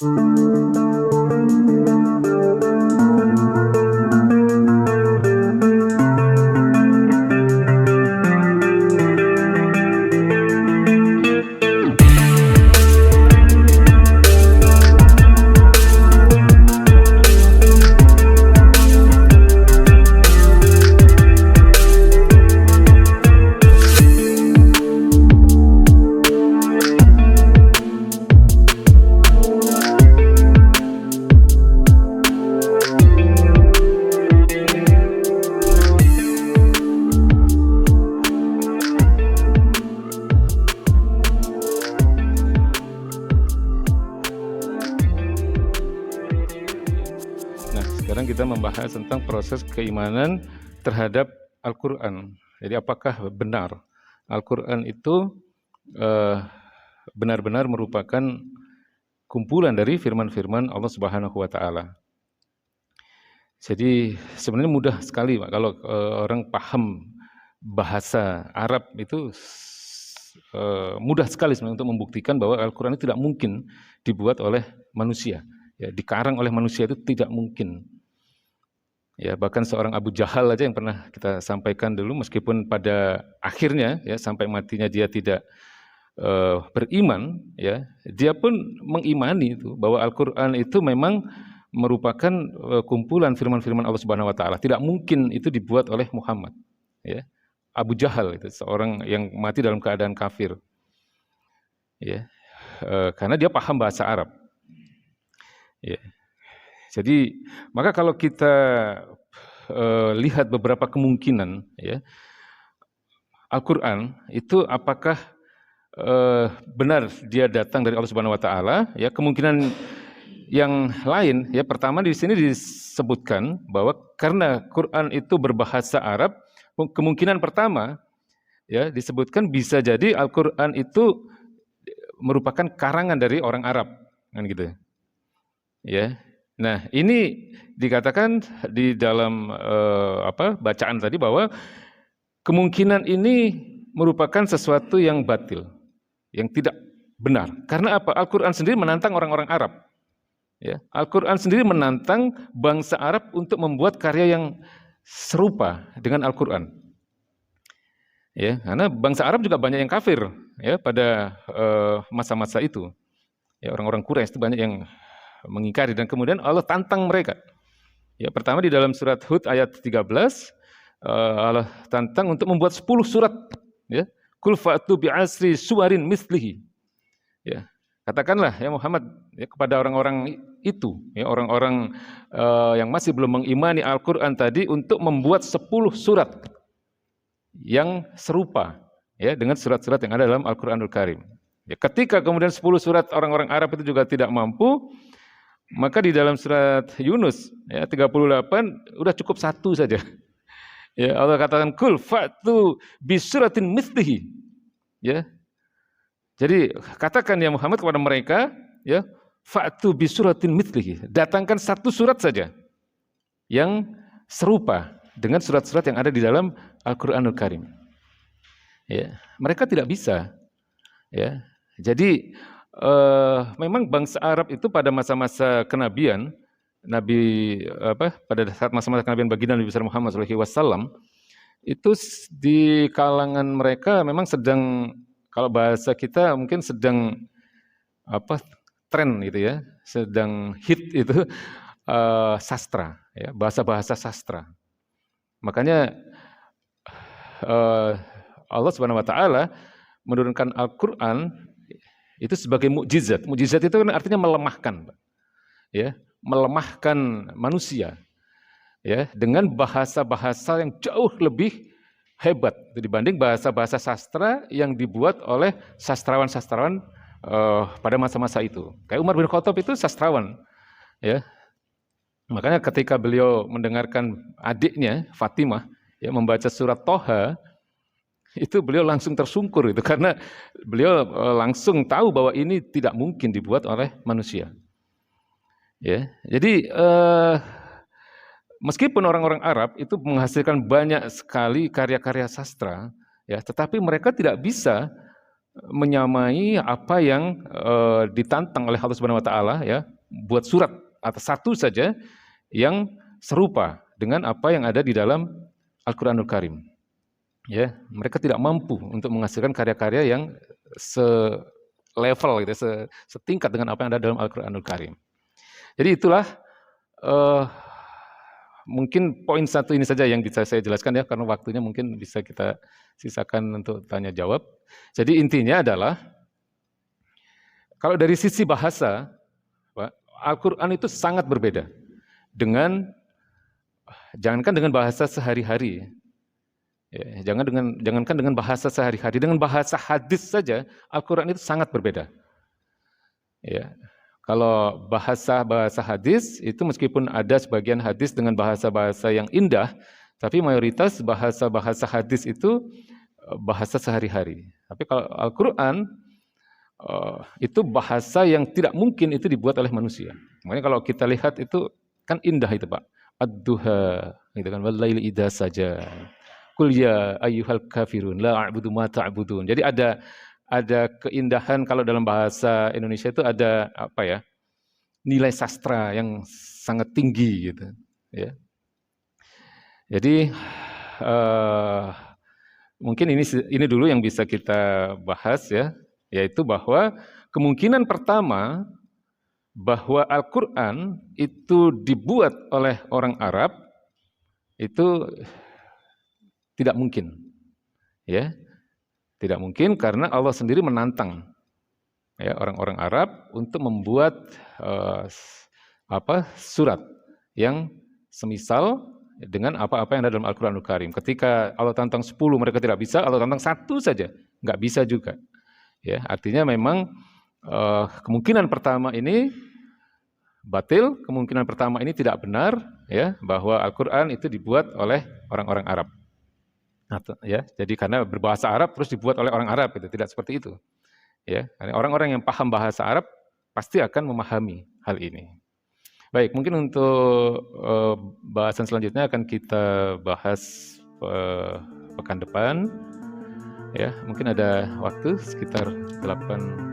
Sekarang kita membahas tentang proses keimanan terhadap Al-Quran. Jadi apakah benar Al-Quran itu benar-benar merupakan kumpulan dari firman-firman Allah Subhanahu wa Ta'ala. Jadi sebenarnya mudah sekali Pak, kalau orang paham bahasa Arab itu mudah sekali sebenarnya untuk membuktikan bahwa Al-Quran itu tidak mungkin dibuat oleh manusia. Ya, dikarang oleh manusia itu tidak mungkin. Ya, bahkan seorang Abu Jahal aja yang pernah kita sampaikan dulu, meskipun pada akhirnya ya sampai matinya dia tidak beriman, ya dia pun mengimani itu bahwa Al-Quran itu memang merupakan kumpulan firman-firman Allah Subhanahu Wa Taala. Tidak mungkin itu dibuat oleh Muhammad. Ya, Abu Jahal itu seorang yang mati dalam keadaan kafir. Ya, karena dia paham bahasa Arab. Ya. Jadi, maka kalau kita lihat beberapa kemungkinan, ya, Al-Quran itu apakah benar dia datang dari Allah Subhanahu Wa Taala? Ya, kemungkinan yang lain, ya, pertama di sini disebutkan bahwa karena Quran itu berbahasa Arab, kemungkinan pertama, ya, disebutkan bisa jadi Al-Quran itu merupakan karangan dari orang Arab, kan gitu. Ya. Nah, ini dikatakan di dalam bacaan tadi bahwa kemungkinan ini merupakan sesuatu yang batil, yang tidak benar. Karena apa? Al-Quran sendiri menantang orang-orang Arab. Ya, Al-Quran sendiri menantang bangsa Arab untuk membuat karya yang serupa dengan Al-Quran. Ya, karena bangsa Arab juga banyak yang kafir, ya, pada masa-masa itu. Ya, orang-orang Quraisy itu banyak yang mengingkari, dan kemudian Allah tantang mereka. Ya, pertama di dalam surat Hud ayat 13, Allah tantang untuk membuat 10 surat, ya. Qul fa'tu bi'asri suwarin mislihi. Ya, katakanlah ya Muhammad, ya, kepada orang-orang itu, ya, orang-orang yang masih belum mengimani Al-Qur'an tadi, untuk membuat 10 surat yang serupa, ya, dengan surat-surat yang ada dalam Al-Qur'anul Karim. Ya, ketika kemudian 10 surat orang-orang Arab itu juga tidak mampu, maka di dalam surat Yunus ya 38 udah cukup satu saja. Ya, Allah katakan kul fa'tu bisuratin mithlihi. Ya. Jadi katakan ya Muhammad kepada mereka, ya, fa'tu bisuratin mithlihi. Datangkan satu surat saja yang serupa dengan surat-surat yang ada di dalam Al-Qur'anul Karim. Ya, mereka tidak bisa. Ya. Jadi memang bangsa Arab itu pada masa-masa kenabian, pada saat masa-masa kenabian baginda Nabi besar Muhammad SAW, itu di kalangan mereka memang sedang, kalau bahasa kita mungkin sedang tren gitu ya, sedang hit itu sastra, ya, bahasa-bahasa sastra. Makanya Allah Subhanahu Wa Taala menurunkan Al-Quran itu sebagai mukjizat. Mukjizat itu kan artinya melemahkan, ya, melemahkan manusia, ya, dengan bahasa-bahasa yang jauh lebih hebat dibanding bahasa-bahasa sastra yang dibuat oleh sastrawan-sastrawan pada masa-masa itu. Kayak Umar bin Khattab itu sastrawan, ya. Makanya ketika beliau mendengarkan adiknya Fatimah, ya, membaca surat Toha, itu beliau langsung tersungkur itu, karena beliau langsung tahu bahwa ini tidak mungkin dibuat oleh manusia. Ya, jadi meskipun orang-orang Arab itu menghasilkan banyak sekali karya-karya sastra, ya, tetapi mereka tidak bisa menyamai apa yang ditantang oleh Allah Subhanahu wa taala ya, buat surat atau satu saja yang serupa dengan apa yang ada di dalam Al-Qur'anul Karim. Ya, mereka tidak mampu untuk menghasilkan karya-karya yang selevel gitu, setingkat dengan apa yang ada dalam Al-Qur'anul Karim. Jadi itulah mungkin poin satu ini saja yang bisa saya jelaskan ya, karena waktunya mungkin bisa kita sisakan untuk tanya jawab. Jadi intinya adalah, kalau dari sisi bahasa, Al-Quran itu sangat berbeda dengan, jangankan dengan bahasa sehari-hari, ya, jangankan dengan bahasa sehari-hari, dengan bahasa hadis saja Al-Quran itu sangat berbeda. Ya. Kalau bahasa hadis itu meskipun ada sebagian hadis dengan bahasa-bahasa yang indah, tapi mayoritas bahasa hadis itu bahasa sehari-hari. Tapi kalau Al-Quran itu bahasa yang tidak mungkin itu dibuat oleh manusia. Makanya kalau kita lihat itu kan indah itu Pak. Ad-duha, gitu kan, wal-laili idza saja. Qul ya ayyuhal kafirun la a'budu ma ta'budun. Jadi ada keindahan, kalau dalam bahasa Indonesia itu ada apa ya? Nilai sastra yang sangat tinggi gitu, ya. Jadi mungkin ini dulu yang bisa kita bahas ya, yaitu bahwa kemungkinan pertama bahwa Al-Quran itu dibuat oleh orang Arab itu tidak mungkin, ya, tidak mungkin karena Allah sendiri menantang ya orang-orang Arab untuk membuat surat yang semisal dengan apa-apa yang ada dalam Al-Quranul Karim. Ketika Allah tantang 10 mereka tidak bisa, Allah tantang 1 saja nggak bisa juga. Ya, artinya memang kemungkinan pertama ini batil, kemungkinan pertama ini tidak benar, ya, bahwa Al-Quran itu dibuat oleh orang-orang Arab. Ya, jadi karena berbahasa Arab terus dibuat oleh orang Arab, itu tidak seperti itu. Ya, orang-orang yang paham bahasa Arab pasti akan memahami hal ini. Baik, mungkin untuk bahasan selanjutnya akan kita bahas pekan depan. Ya, mungkin ada waktu sekitar 8